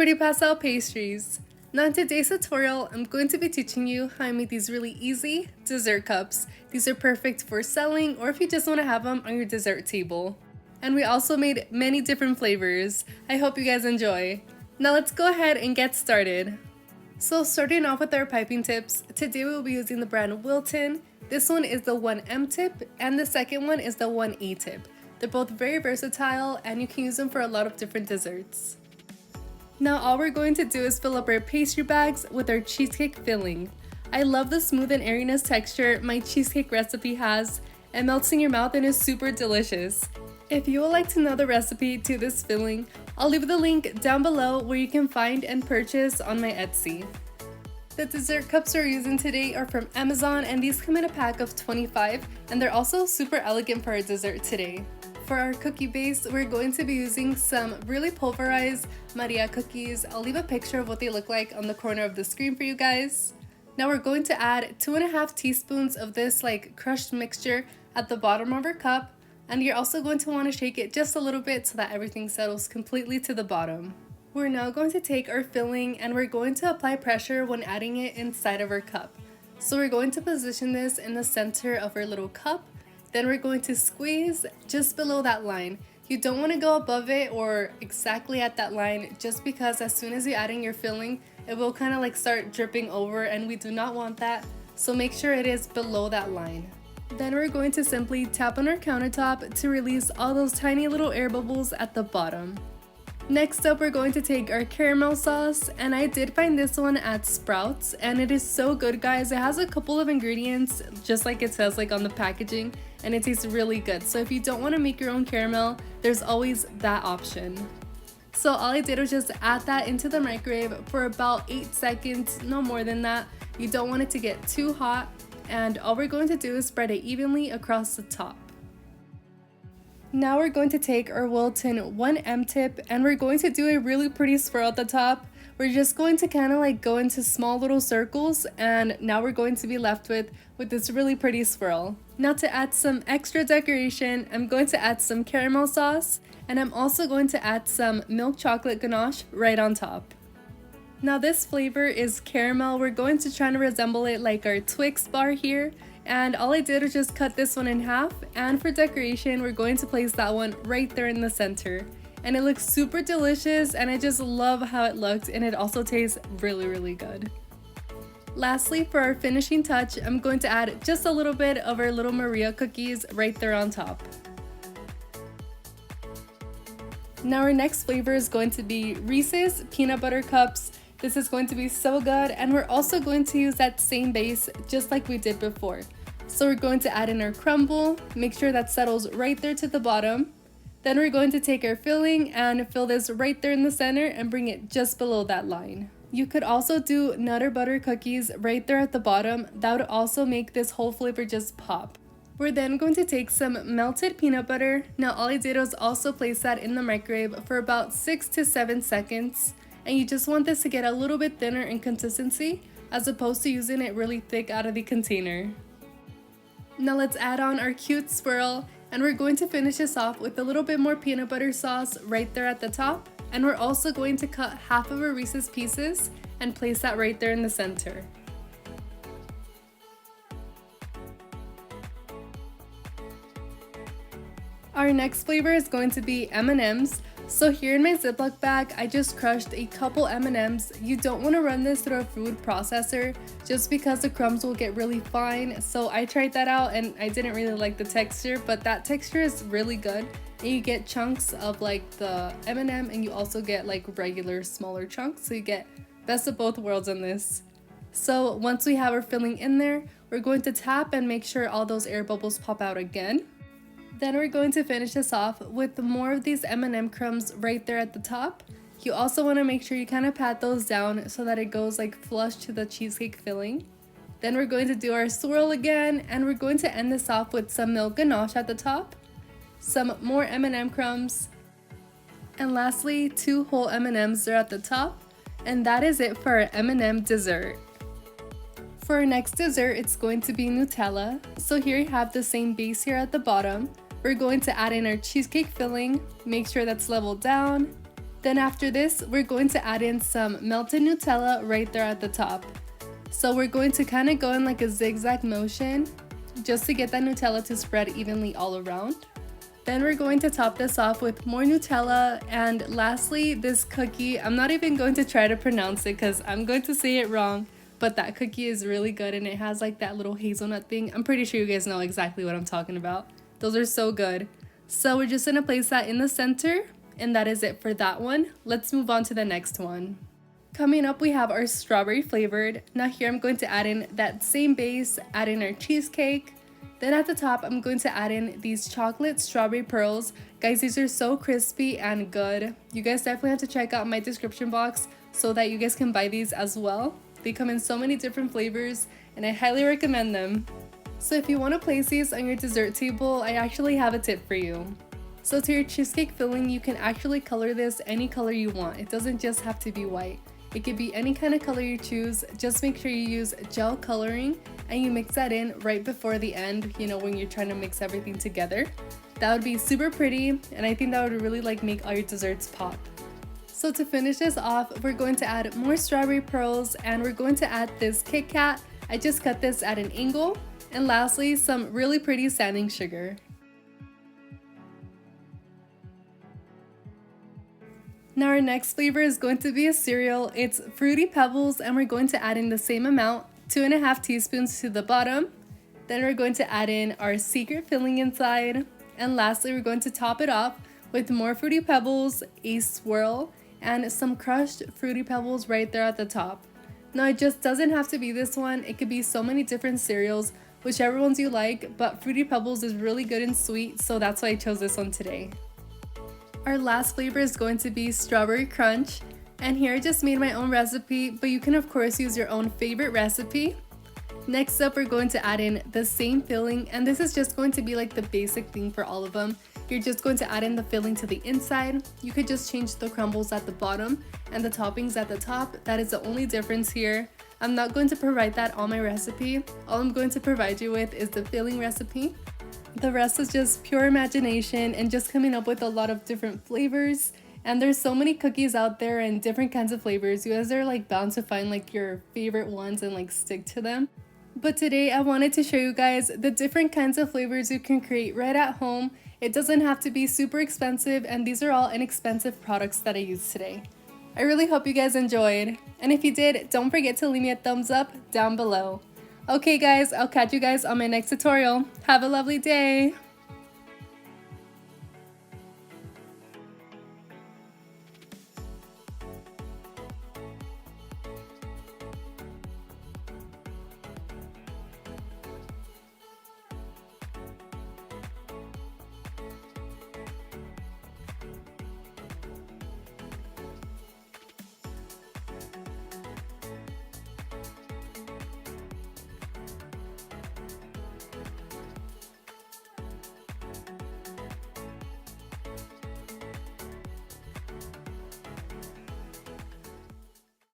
Pretty pastel pastries. Now in today's tutorial, I'm going to be teaching you how I make these really easy dessert cups. These are perfect for selling or if you just want to have them on your dessert table. And we also made many different flavors. I hope you guys enjoy. Now let's go ahead and get started. So starting off with our piping tips, today we will be using the brand Wilton. This one is the 1M tip and the second one is the 1A tip. They're both very versatile and you can use them for a lot of different desserts. Now all we're going to do is fill up our pastry bags with our cheesecake filling. I love the smooth and airiness texture my cheesecake recipe has. It melts in your mouth and is super delicious. If you would like to know the recipe to this filling, I'll leave the link down below where you can find and purchase on my Etsy. The dessert cups we're using today are from Amazon and these come in a pack of 25 and they're also super elegant for our dessert today. For our cookie base, we're going to be using some really pulverized Maria cookies. I'll leave a picture of what they look like on the corner of the screen for you guys. Now we're going to add 2.5 teaspoons of this crushed mixture at the bottom of our cup. And you're also going to want to shake it just a little bit so that everything settles completely to the bottom. We're now going to take our filling and we're going to apply pressure when adding it inside of our cup. So we're going to position this in the center of our little cup. Then we're going to squeeze just below that line. You don't want to go above it or exactly at that line just because as soon as you add in your filling, it will kind of start dripping over and we do not want that. So make sure it is below that line. Then we're going to simply tap on our countertop to release all those tiny little air bubbles at the bottom. Next up, we're going to take our caramel sauce, and I did find this one at Sprouts, and it is so good, guys. It has a couple of ingredients, just like it says on the packaging, and it tastes really good. So if you don't want to make your own caramel, there's always that option. So all I did was just add that into the microwave for about 8 seconds, no more than that. You don't want it to get too hot. And all we're going to do is spread it evenly across the top. Now we're going to take our Wilton 1M tip and we're going to do a really pretty swirl at the top. We're just going to kind of go into small little circles and now we're going to be left with this really pretty swirl. Now to add some extra decoration, I'm going to add some caramel sauce and I'm also going to add some milk chocolate ganache right on top. Now this flavor is caramel. We're going to try to resemble it like our Twix bar here. And all I did was just cut this one in half. And for decoration, we're going to place that one right there in the center. And it looks super delicious and I just love how it looked and it also tastes really, really good. Lastly, for our finishing touch, I'm going to add just a little bit of our little Maria cookies right there on top. Now our next flavor is going to be Reese's peanut butter cups. This is going to be so good and we're also going to use that same base just like we did before. So we're going to add in our crumble, make sure that settles right there to the bottom. Then we're going to take our filling and fill this right there in the center and bring it just below that line. You could also do Nutter Butter cookies right there at the bottom. That would also make this whole flavor just pop. We're then going to take some melted peanut butter. Now all I did was also place that in the microwave for about 6 to 7 seconds. And you just want this to get a little bit thinner in consistency as opposed to using it really thick out of the container. Now let's add on our cute swirl and we're going to finish this off with a little bit more peanut butter sauce right there at the top. And we're also going to cut half of our Reese's Pieces and place that right there in the center. Our next flavor is going to be M&Ms. So here in my Ziploc bag, I just crushed a couple M&Ms. You don't want to run this through a food processor just because the crumbs will get really fine. So I tried that out and I didn't really like the texture, but that texture is really good. And you get chunks of the M&M and you also get regular smaller chunks. So you get best of both worlds in this. So once we have our filling in there, we're going to tap and make sure all those air bubbles pop out again. Then we're going to finish this off with more of these M&M crumbs right there at the top. You also want to make sure you kind of pat those down so that it goes flush to the cheesecake filling. Then we're going to do our swirl again and we're going to end this off with some milk ganache at the top, some more M&M crumbs, and lastly 2 whole M&Ms are at the top. And that is it for our M&M dessert. For our next dessert, it's going to be Nutella. So here you have the same base here at the bottom. We're going to add in our cheesecake filling, make sure that's leveled down, Then after this, we're going to add in some melted Nutella right there at the top. So we're going to kind of go in like a zigzag motion just to get that Nutella to spread evenly all around. Then we're going to top this off with more Nutella, and lastly, this cookie. I'm not even going to try to pronounce it because I'm going to say it wrong, but that cookie is really good and it has like that little hazelnut thing. I'm pretty sure you guys know exactly what I'm talking about. Those are so good. So we're just gonna place that in the center, and that is it for that one. Let's move on to the next one. Coming up, we have our strawberry flavored. Now here I'm going to add in that same base, add in our cheesecake. Then at the top, I'm going to add in these chocolate strawberry pearls. Guys, these are so crispy and good. You guys definitely have to check out my description box so that you guys can buy these as well. They come in so many different flavors and I highly recommend them. So if you want to place these on your dessert table, I actually have a tip for you. So to your cheesecake filling, you can actually color this any color you want. It doesn't just have to be white. It could be any kind of color you choose. Just make sure you use gel coloring and you mix that in right before the end, you know, when you're trying to mix everything together. That would be super pretty, and I think that would really like make all your desserts pop. So to finish this off, we're going to add more strawberry pearls and we're going to add this Kit Kat. I just cut this at an angle. And lastly, some really pretty sanding sugar. Now our next flavor is going to be a cereal. It's Fruity Pebbles, and we're going to add in the same amount, 2.5 teaspoons to the bottom. Then we're going to add in our secret filling inside. And lastly, we're going to top it off with more Fruity Pebbles, a swirl, and some crushed Fruity Pebbles right there at the top. Now it just doesn't have to be this one. It could be so many different cereals, whichever ones you like, but Fruity Pebbles is really good and sweet, so that's why I chose this one today. Our last flavor is going to be Strawberry Crunch, and here I just made my own recipe, but you can of course use your own favorite recipe. Next up, we're going to add in the same filling, and this is just going to be like the basic thing for all of them. You're just going to add in the filling to the inside. You could just change the crumbles at the bottom and the toppings at the top. That is the only difference here. I'm not going to provide that on my recipe. All I'm going to provide you with is the filling recipe. The rest is just pure imagination and just coming up with a lot of different flavors. And there's so many cookies out there and different kinds of flavors. You guys are like bound to find like your favorite ones and like stick to them. But today I wanted to show you guys the different kinds of flavors you can create right at home. It doesn't have to be super expensive, and these are all inexpensive products that I used today. I really hope you guys enjoyed. And if you did, don't forget to leave me a thumbs up down below. Okay guys, I'll catch you guys on my next tutorial. Have a lovely day!